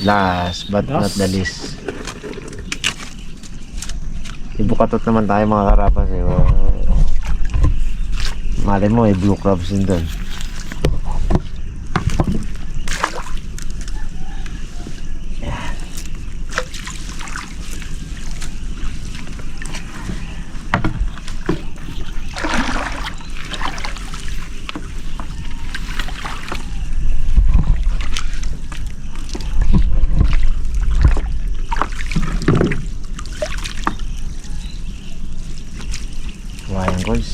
Last but not the least. Ibukatot naman tayo mga karapas eh. Mali mo eh, blue crabs din doon. Ayan guys.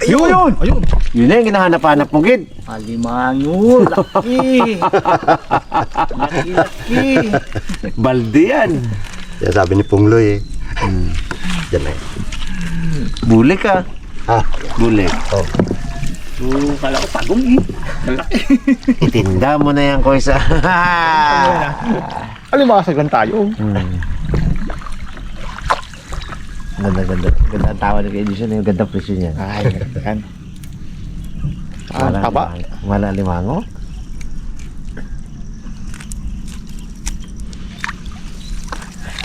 Ayun! Ayun! Yun na yung hinahanap-hanap mo, Gid. Alimango! Laki! Laki! Balde yan. Yan sabi ni Pungloy eh. Yan na eh. Bulik ah. Ha? Bulik. Oh. So, kala ko pagong eh. Malaki. Itinda mo na yan, Koys. Alimasagan tayo. Ganda. Ganda ang tawa ng edisyon. Yung ganda presyo niya. Ay, yan. Taba. Wala limango.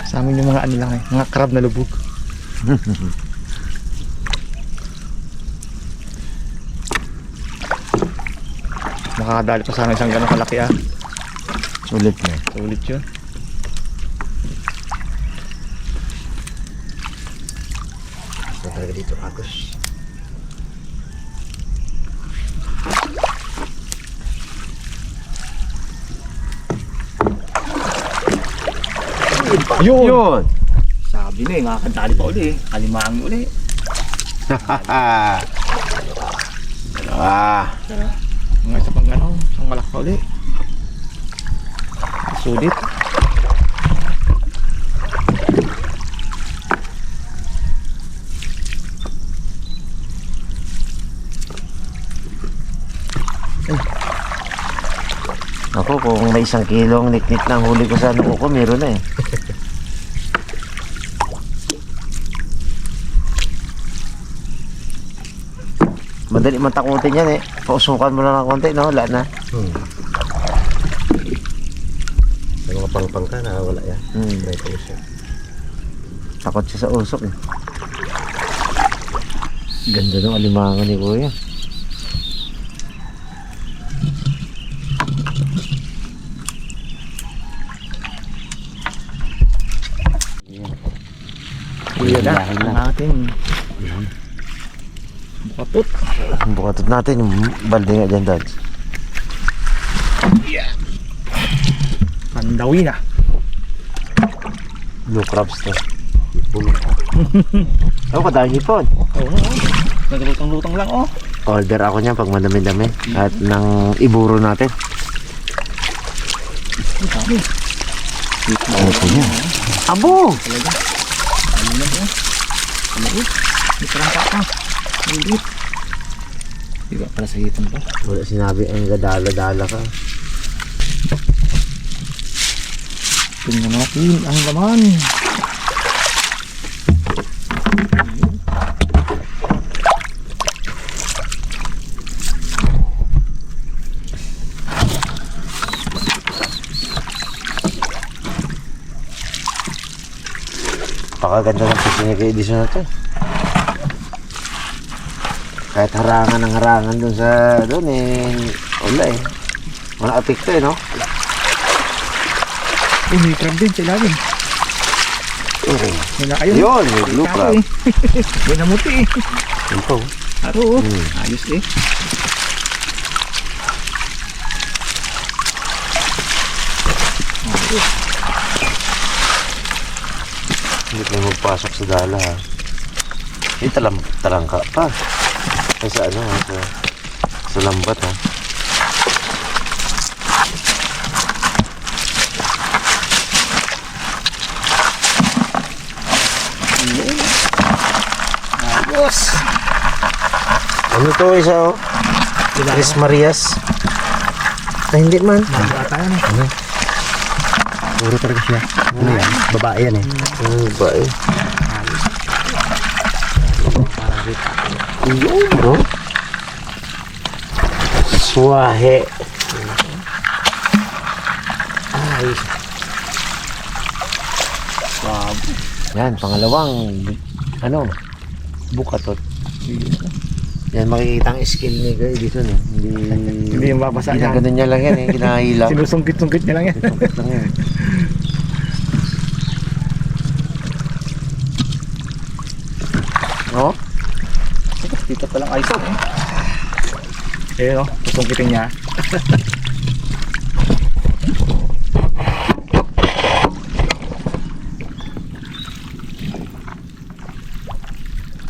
Sa amin yung mga ano lang eh. Mga crab na lubog. Makakadali pa sana isang ganong kalaki ah. Sulit na. Ulit yun. Gusto talaga dito, Agos. Yun! Yun! Sabi na eh, makakadali pa uli eh. Alimango uli. Ah, Mga isa pang gano'n, isang malaki pa uli. Sulit. ako kung may 1 kilo ang niknik ng huli ko sa noo ko, meron na eh. Madali man takutin yan eh. Pausukan mo lang ng konti, no? Wala na. May mga pangpang ka, nakawala yan. May puso. Takot siya sa usok eh. Ganda ng alimango ni Kuya. Yun na, Dahil na. natin. Bukatot. Ang bukatot natin, yung balde nga dyan, Dads. Pandawi na. Blue crabs to. Oh, kadami hipon. Oo nga. Naglutang-lutang lang oh. Order ako niyan pag madami-dami. At ng iburo natin. Dami. Ito niya. Abo! Ano na oh. Ano eh? May karangka pa. Maliit. Di ba pala sa hipon pa? Wala sinabi ang gadala-dala ka. Tingnan natin ang laman. Pakaganda ng fishing edition na to. Kahit harangan ng harangan dun sa doon eh. Wala eh. Wala apekto eh, no? May crab din sa ilalim. Okay. May na kayo. Yun, may blue crab. May namuti eh. Yun po. Aro oh. Ayos eh. Hindi tayo magpasok sa dala ha. Hindi talangka pa. Ay sa ano ha, sa lambat ha. Ayos. Ano to isa oh? Tres Marias. Ay, hindi man. Mga tayo na. Puro talaga siya. Ano yan? Babae yan eh. Ba eh. Yun, bro. Swahe. Ay. Yan, pangalawang bukatot. Yan, makikita ang skill ni Kuya Edison eh. Hindi yung babasa niya. Ginaganon niya lang yan eh, kinahila. Sinusungkit-sungkit niya lang yan. Sungkit lang yan. Oh? Dito pa lang ISO. Ayun o, susungkitin niya.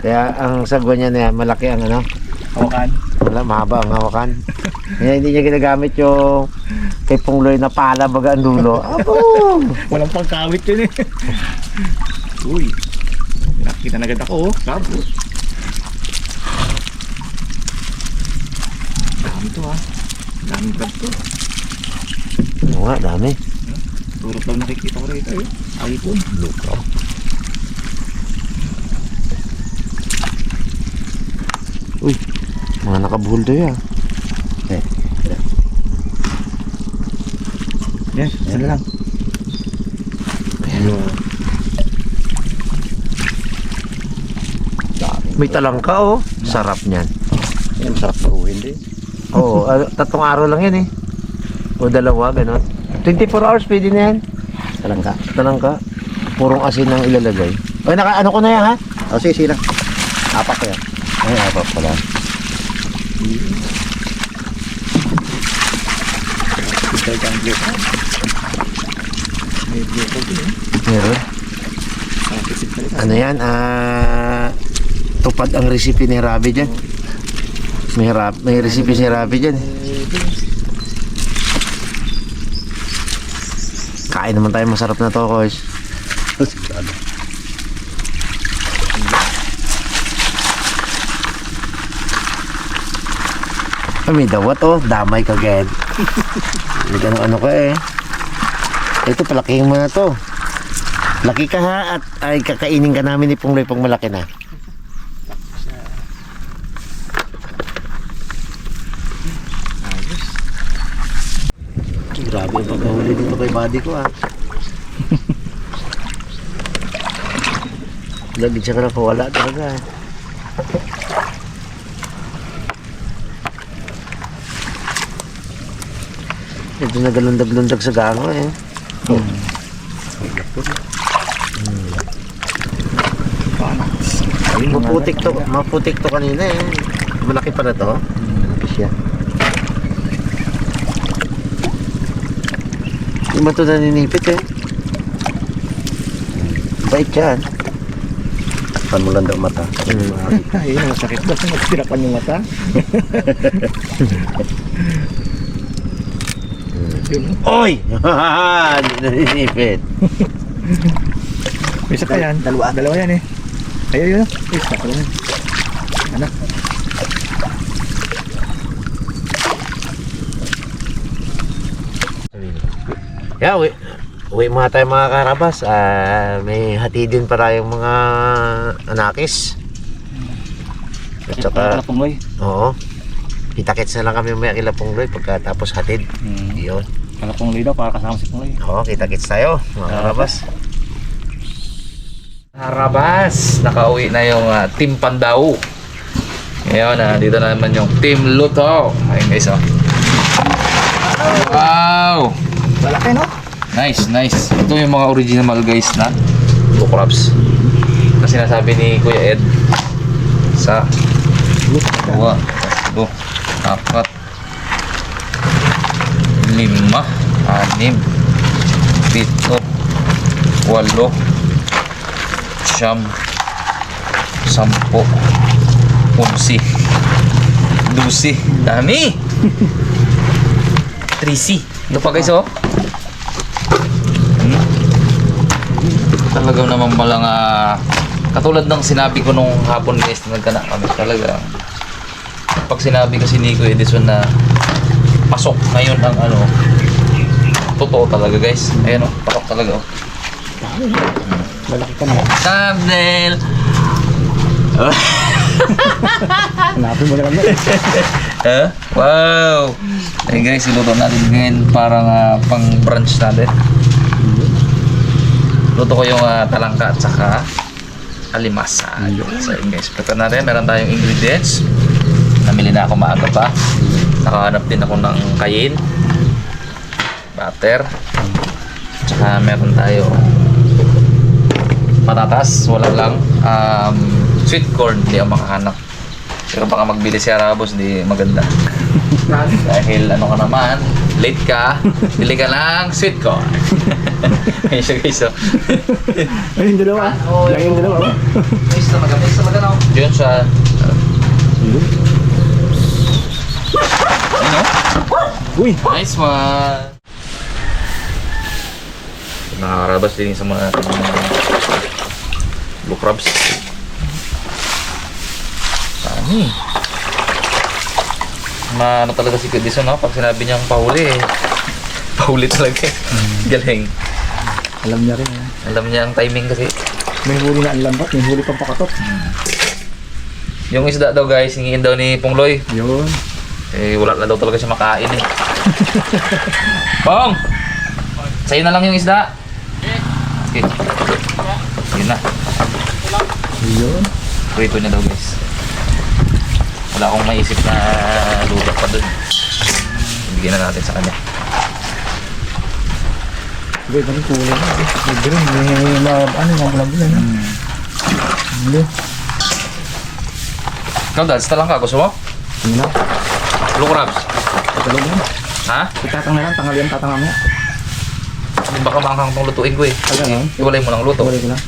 Kaya ang sagwa niya na yan, malaki ang Hawakan. mahaba ang hawakan. Kaya hindi niya ginagamit yung kay Pungloy na pala baga ang dulo. Abo! Walang pangkawit yun eh. Uy. Nakita na agad ako oh. Sabo. Dami to ha. Dami crab to. Oo nga, dami. Turot lang nakikita ko rito eh. Ayipon. Blue crab. Uy, mga nakabuhol doon yan. Yes, sila lang. May talangka oh. Sarap niyan. Yan, sarap paruhin din. Oo, 3 araw lang yan eh. O 2, gano'n. 24 hours pwede na yan. Talangka. Talangka. Purong asin ang ilalagay. Ay, ano ko na yan ha? O, sige, lang. Apak ko yan. Ay, apat pala. Ito yung blue crab. May blue crab din eh. Meron. Nakakisip talaga. Ano yan? Tupad ang recipe ni Rabi dyan. May recipe si Rabi dyan. Kain naman tayo, masarap na to, guys. May dawat oh, damay ka agad. Ano ka eh. Ito, palakihin mo na to. Laki ka ha, at ay kakainin ka namin ni Pungloy pag malaki na. Grabe ang pagkahuli dito kay body ko ah. Lagi siya ka na wala talaga. Ito nagalundag-lundag sa gango eh. Maputik to kanina eh. Malaki pa na to. Siya. Hindi man to naninipit eh. Bait yan. Saan mo lang daw mata? Ayun, masakit ba? Magtirapan yung mata. Oy! Hindi naninipit. May isa pa yan. Dalawa yan eh. Ayun. Isa pa yan. Ano? Yeah, uwi mga tayo mga karabas. May hatidin pa tayong mga anakis. At saka, oo. Kita-kits na lang kami may kila Pungloy pagkatapos hatid. Yun. Kala Pungloy daw para kasama si Pungloy. Oo, kita-kits tayo mga karabas. Harabas, nakauwi na yung Team Pandaw. Ngayon, dito na naman yung Team Luto. Ayun guys, oh. Wow! Malaki no? Nice. Ito yung mga original guys na blue crabs. Na sinasabi ni Kuya Ed. Sa 2, 4, 5, 6, 7, 8, 8, 9, 10, 11, 12. Dami! 3C. Ito pa guys, oh. Talagang naman palang katulad ng sinabi ko nung hapon guys na nagkana kami talaga. Pag sinabi kasi ni Kuya Edison na pasok ngayon ang ano. Totoo talaga guys. Ayan oh, pasok talaga oh. Malaki ka na. Thumbnail! Hanapin mo na lang. Huh? Wow! Ay guys, iluto natin ngayon parang pang brunch natin. Luto ko yung talangka at saka alimasa. So yun guys, prepare natin. Meron tayong ingredients. Namili na ako maaga pa. Nakahanap din ako ng kayin, butter, tsaka meron tayo patatas. Wala lang sweet corn, hindi ako makahanap. Pero baka magbili si Arabos, hindi maganda. Dahil ano ka naman, late ka, bili ka lang sweet corn. Ayun siya guys oh. Ay, yung dalawa. Yung dalawa. Miss na maganda. Yun siya. Ano? Uy! Nice one! Nakakarabas din sa mga blue crabs. Dami. Ano talaga si Kudison, no? Pag sinabi niyang pahuli eh. Pahuli talaga eh. Galing. Alam niya rin. Alam niya ang timing kasi. May huli na ang lambat, may huli pang pakatot. Yung isda daw guys, hingin daw ni Pongloy. Yun. Eh, wala na daw talaga siya makain eh. Pong! Sa'yo na lang yung isda. Okay. Yun na. Yun. Prito niya daw guys. Wala akong maisip na lugat pa dun. Ibigyan na natin sa kanya. Sige, balik huli na. May green, may mga na. Huli. Ikaw dad, sa lang ka. Gusto mo? Yun na. Blue crabs. Tagalog na. Ha? Itatang na lang, tanghalian tatang mamaya. Baka maanghang itong lutuin ko eh. Tagal na. Iwalay mo ng luto. Balik ko na.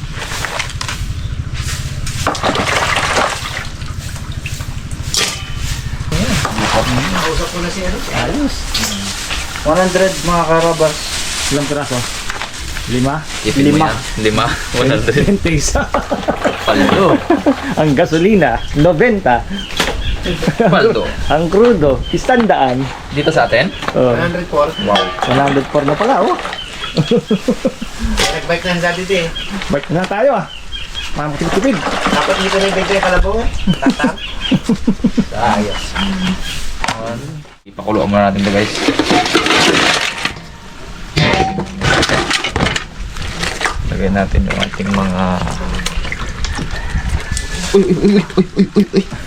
Kausap ko na si ano. Ayos. 100 mga karabas. Ilang piraso? 5? Ipin mo yan. 5. 100. 20 isa. Paldo. Ang gasolina, 90. Paldo. Ang crudo, 100. Dito sa atin? Oh, 104. Wow. 104 na pala, oh. Nag-bike na sa dito eh. Bike na tayo, ah. Mga matipid. Dapat dito na yung bike yung kalabaw eh. Tatak. Ayos. Ipakuloan muna natin ito guys. Lagay natin yung ating mga... Uy.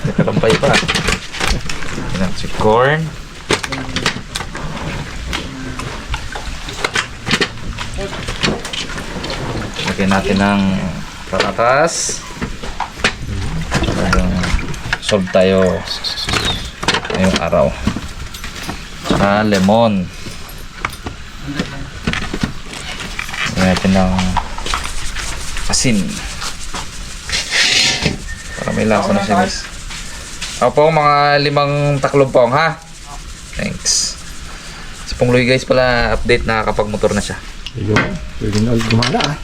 Nakalampay pa. Lagyan natin si corn. Lagyan natin ng patatas. Solve tayo ngayong araw. Tsaka lemon. Lagyan natin ng asin. Para may lasa na siya guys. Opo, mga 5 taklob pong ha. Thanks. Si Pongloy guys pala update, nakakapag-motor na siya. Ayun, pwede na ulit gumala, ah.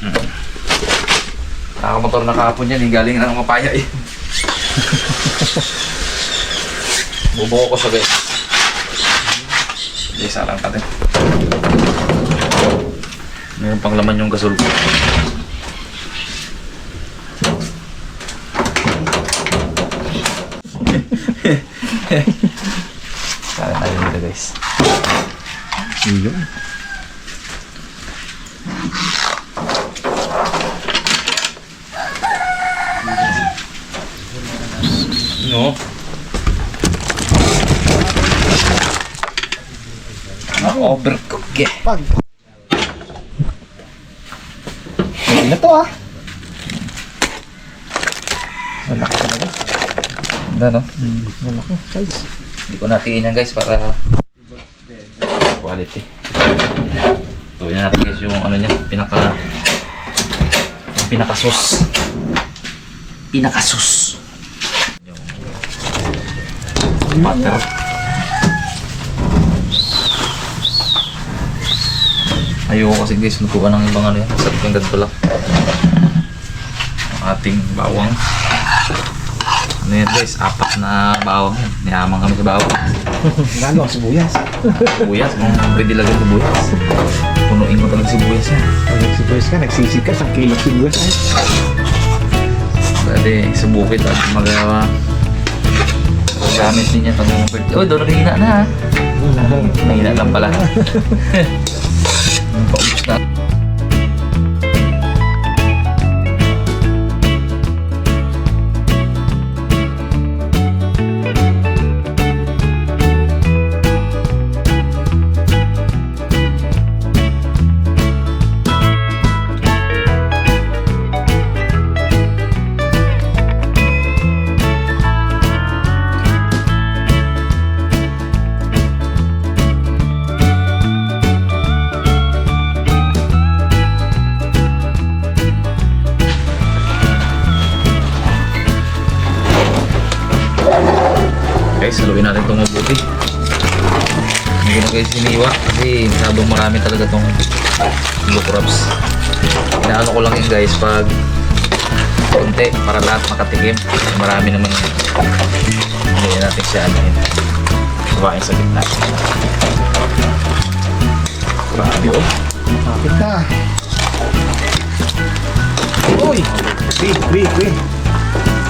Nakakamotor na kahapon yan, galing ng mapaya eh. Bubuko ko siya guys. Isa lang natin. Mayroon pang laman yung gasol ko. Kaya tayo nila guys. Ayun. No. Na-overcook eh. Pag. Pwede na to, ah. Malaki talaga. Ganda no? Malaki, size. Hindi ko natiin yan guys para quality. Tuloy na natin guys yung ano niya, pinakasus. Pinakasus. Yung butter. Ayoko kasi guys, lutuan ng ibang ano yan. Sarap yung ganito lang. Ang ating bawang. Ano yan guys, 4 na bawang yan. Niyaman kami sa bawang. Lalo ang sibuyas. Sibuyas, pwede lagay sibuyas. Punuin mo talaga sibuyas yan. Pag nagsibuyas ka, nagsisig ka, 1 kilo sibuyas ay. Pwede sa bukid at magawa. Gamit din yan pag mga oh, doon nakihina na ha. Nahina lang pala. Paubos na. Guys, haluin natin itong mabuti. Hindi ko na guys siniwa kasi masyadong marami talaga itong blue crabs. Inaano ko lang yun guys pag konti para lahat makatikim. Marami naman yun. Hindi natin siya anahin. Kumain sa gitna. Grabe oh. Kapit na. Uy! Kwi.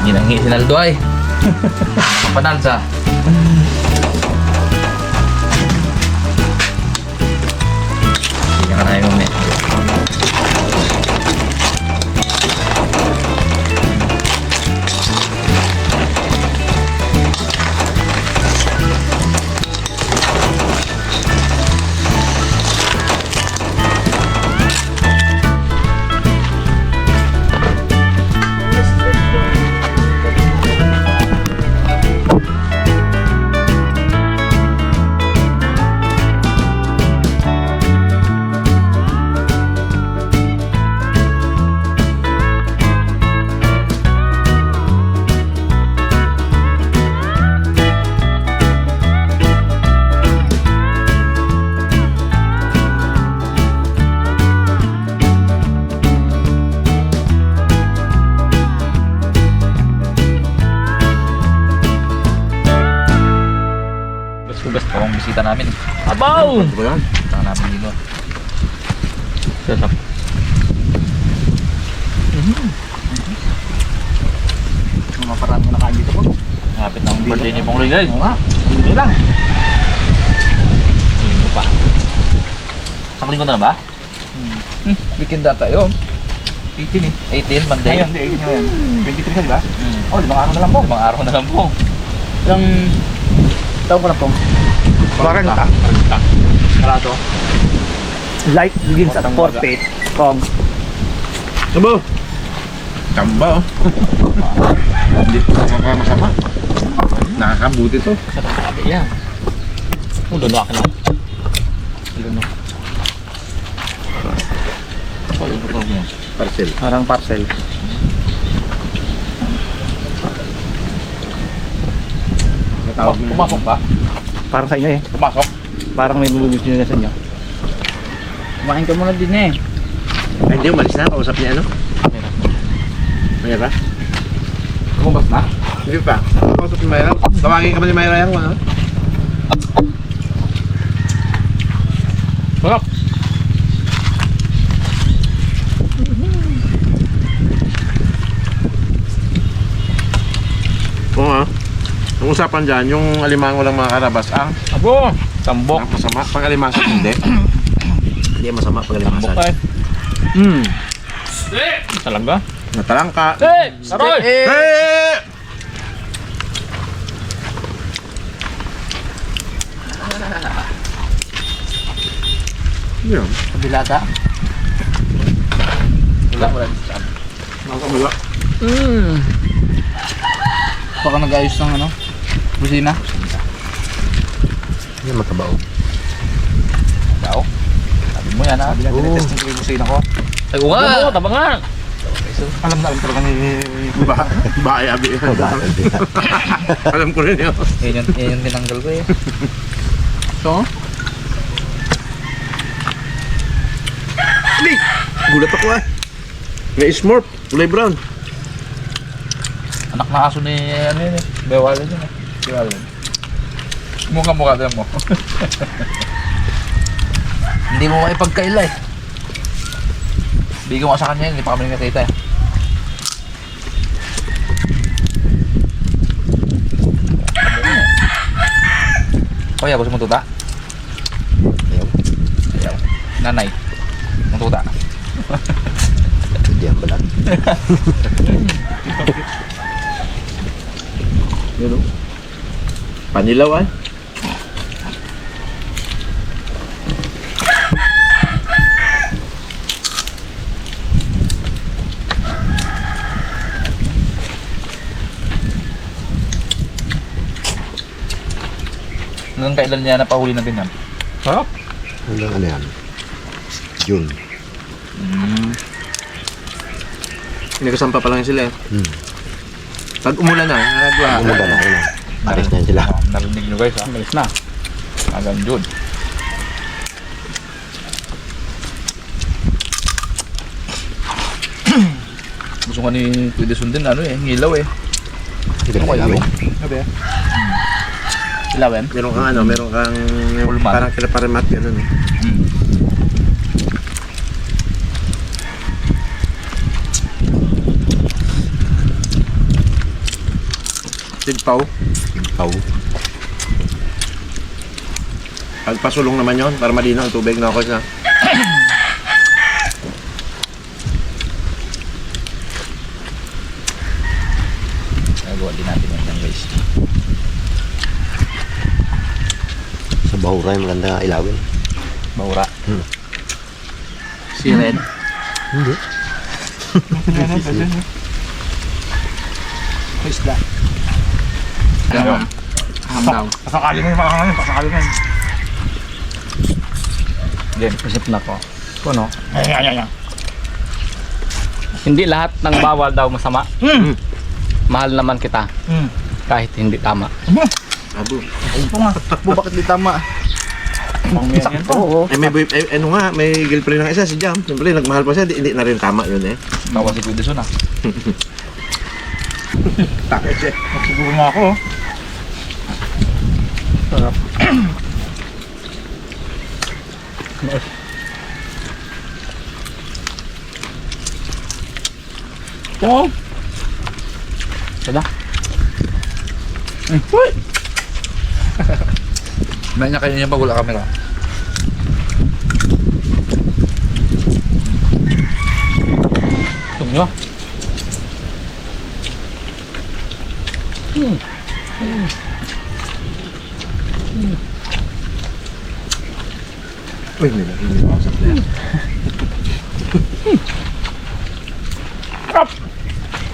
Ginanghi si Naldo ay. Panalsa. Hindi ka na yung moment. Hugas pa ang bisita namin. Abaw! Ito ba yan? Bisita namin dito. Sarap. Mga parang mo nakain dito po. Kapit ng birthday ni Pong Roy guys. Oo nga. Hindi lang. Linggo pa. Sa linggo na ba? Weekend data yun. 18 eh. 18, Monday. Ngayon, hindi. Ngayon. 23 ka, di ba? Oh, 5 araw na lang po. 5 araw na lang po. Ilang taon ko na po? 40. Karato. Life begins at 40. Kong. Abo! Tamba oh. Hindi pa masama. Nakakabuti to. Sabi yan. Doon akin ako. Doon ako. Parcel. Parang parcel. Pumasok ba? Parang sa inyo eh. Pumasok? Parang may bububis nyo na sa inyo. Kumain ka muna din eh. Ay, hindi, umalis na. Kausap niya ano? Mayra? Kumabas na? Hindi pa. Kausap ni Mayra. Tawagin ka ba ni Mayra yan? Ano? Sarap! Oo nga. Ang usapan dyan, yung alimango lang mga karabas, ang Abo! Tambok! masama. Pang alimasan hindi. Hindi masama pang Tambok alimasan. eh! Talaga? Natalangka. Eh! Saroy! Eh! Yan. Kabilata. Wala. Wala. Baka nag-ayos ng ano? Busina. Yan matabaw. Daw. Sabi mo yan ha? Tinitesting ko yung busina ko. Ay, nga! Taba nga! Alam na alam talaga ni Bae abi. Alam ko rin yun. Yan yung tinanggal ko eh. So? Gulat ako ah. May smurf. Kulay brown. Anak na aso ni ano yun eh. Bewalin yun eh. Bewalin. Mukha din mo. Hindi mo maipagkaila eh. Bigyan mo sa kanya yun, hindi pa kami nakita eh. Kuya, gusto mo tuta? Ayaw. Nanay, mo tuta. Diyan ba lang? Yun o. Panilaw ay. Hanggang kailan niya napahuli na ganyan? Sarap. Hanggang ano yan? June. Nagkasampa pa lang sila eh. Pag umulan na, nagwa. Umulan na. Aris na yan sila. Narinig nyo guys ha? Malis na. Hanggang June. Gusto nga ni Pwede Sundin ano eh, ngilaw eh. Hindi ko alam. Ilawen. Meron kang ano, meron kang Ulman. parang kinaparemat gano'n eh. Tigpaw. Pau. Pagpasulong naman yon para malinaw ang tubig na ako sa. Nagawa din natin yan guys. Sa Bahura yung maganda ilawin. Bahura. Siren. Hindi. Isda. Ham daw. Pasakali mo yung makakain, pasakali mo. Game, isip na ko. Kuno? Ayan. Hindi lahat ng bawal daw masama. Mahal naman kita. Kahit hindi tama. Abo. Ito nga. Takbo, bakit di tama? Oo. Eh may ano nga, may girlfriend ng isa si Jam. Siyempre nagmahal pa siya, hindi na rin tama yun eh. Tawa si Pwede Sun ah. Takot siya. Siguro nga ako. Sarap. Oo. Sada. May niya kayo niya pag wala camera. Tumyo. Uy, may nakikita na yan.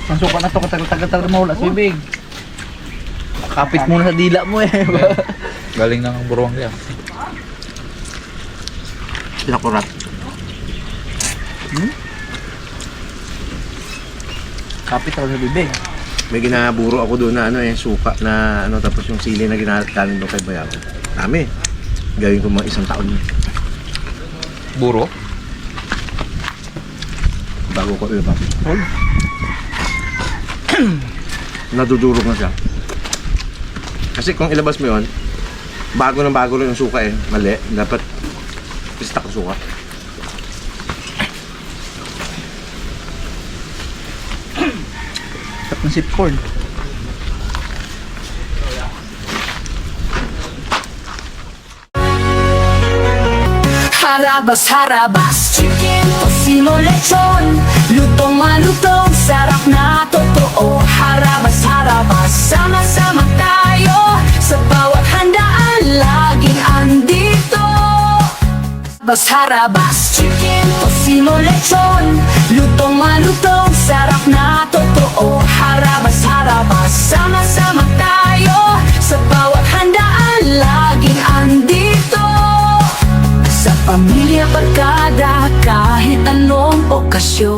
Ang suka na to, katagal-tagal mahula sa bibig. Kapit muna sa dila mo eh. Galing ng buruang niya. Pinakurat. Kapit talaga sa bibig. May ginaburo ako doon na ano eh, suka na ano, tapos yung sili na ginagaling doon kay Bayaw. Dami. Gawin ko mga 1 taon yun. Buro? Bago ko ilabas. Nadudurog na siya. Kasi kung ilabas mo yun, bago lang yung suka eh. Mali. Dapat pista ko suka. Tap ng sipcorn. Harabas, chicken, tocino, lechon. Lutong malutong, sarap na totoo. Harabas, sama-sama tayo. Sa bawat handaan, laging andito. Harabas, chicken, tocino, lechon. Lutong malutong, sarap na totoo. Harabas, sama-sama tayo. Sa bawat handaan, laging andito. Sa pamilya, barkada, kahit anong okasyon.